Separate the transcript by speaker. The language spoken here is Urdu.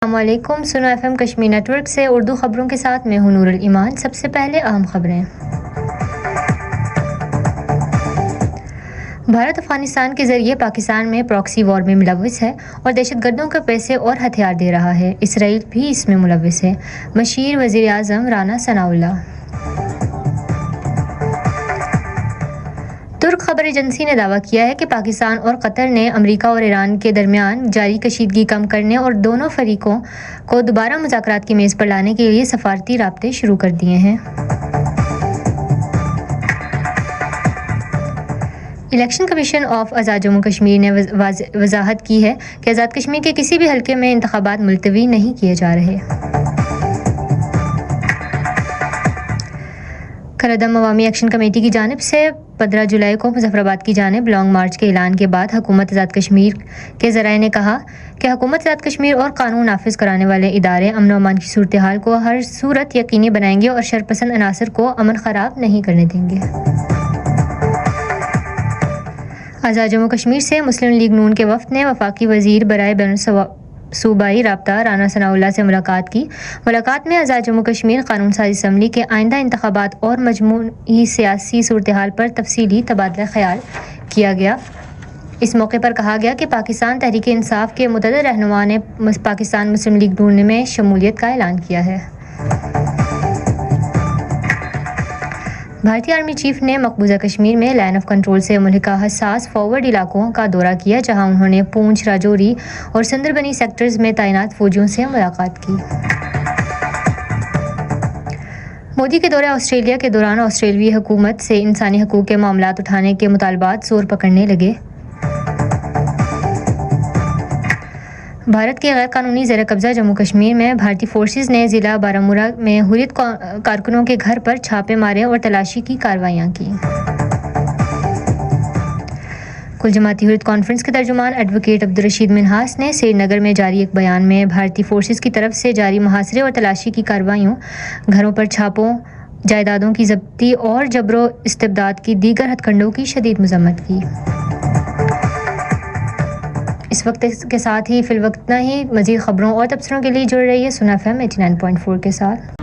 Speaker 1: السلام علیکم۔ سنو F M Kashmir network سے اردو خبروں کے ساتھ میں ہوں نور الایمان۔ سب سے پہلے اہم خبریں۔ بھارت افغانستان کے ذریعے پاکستان میں پراکسی وار میں ملوث ہے اور دہشت گردوں کو پیسے اور ہتھیار دے رہا ہے۔ اسرائیل بھی اس میں ملوث ہے۔ مشیر وزیر اعظم رانا ثناءاللہ۔ ترک خبر ایجنسی نے دعویٰ کیا ہے کہ پاکستان اور قطر نے امریکہ اور ایران کے درمیان جاری کشیدگی کم کرنے اور دونوں فریقوں کو دوبارہ مذاکرات کی میز پر لانے کے لیے سفارتی رابطے شروع کر دیے ہیں۔ الیکشن کمیشن آف آزاد جموں کشمیر نے وضاحت کی ہے کہ آزاد کشمیر کے کسی بھی حلقے میں انتخابات ملتوی نہیں کیے جا رہے۔ کالعدم عوامی ایکشن کمیٹی کی جانب سے 15 جولائی کو مظفرآباد کی جانب لانگ مارچ کے اعلان کے بعد حکومت آزاد کشمیر کے ذرائع نے کہا کہ حکومت آزاد کشمیر اور قانون نافذ کرانے والے ادارے امن و امان کی صورتحال کو ہر صورت یقینی بنائیں گے اور شرپسند عناصر کو امن خراب نہیں کرنے دیں گے۔ آزاد جموں کشمیر سے مسلم لیگ نون کے وفد نے وفاقی وزیر برائے بین صوبائی رابطہ رانا ثناءاللہ سے ملاقات کی۔ ملاقات میں آزاد جموں کشمیر قانون ساز اسمبلی کے آئندہ انتخابات اور مجموعی سیاسی صورتحال پر تفصیلی تبادلہ خیال کیا گیا۔ اس موقع پر کہا گیا کہ پاکستان تحریک انصاف کے متعدد رہنماؤں نے پاکستان مسلم لیگ نون میں شمولیت کا اعلان کیا ہے۔ بھارتی آرمی چیف نے مقبوضہ کشمیر میں لائن آف کنٹرول سے ملحقہ حساس فارورڈ علاقوں کا دورہ کیا، جہاں انہوں نے پونچھ، راجوری اور سندربنی سیکٹرز میں تعینات فوجیوں سے ملاقات کی۔ مودی کے دورہ آسٹریلیا کے دوران آسٹریلوی حکومت سے انسانی حقوق کے معاملات اٹھانے کے مطالبات زور پکڑنے لگے۔ بھارت کے غیر قانونی زیر قبضہ جموں کشمیر میں بھارتی فورسز نے ضلع بارہمولہ میں حریت کارکنوں کے گھر پر چھاپے مارے اور تلاشی کی کارروائیاں کیں۔ کل جماعتی حریت کانفرنس کے ترجمان ایڈوکیٹ عبدالرشید منہاس نے سری نگر میں جاری ایک بیان میں بھارتی فورسز کی طرف سے جاری محاصرے اور تلاشی کی کارروائیوں، گھروں پر چھاپوں، جائیدادوں کی ضبطی اور جبر و استبداد کی دیگر ہتھ کنڈوں کی شدید مذمت کی۔ اس وقت کے ساتھ ہی فی الوقت اتنا ہی۔ مزید خبروں اور تبصروں کے لیے جڑ رہیے سنو ایف ایم 89.4 کے ساتھ۔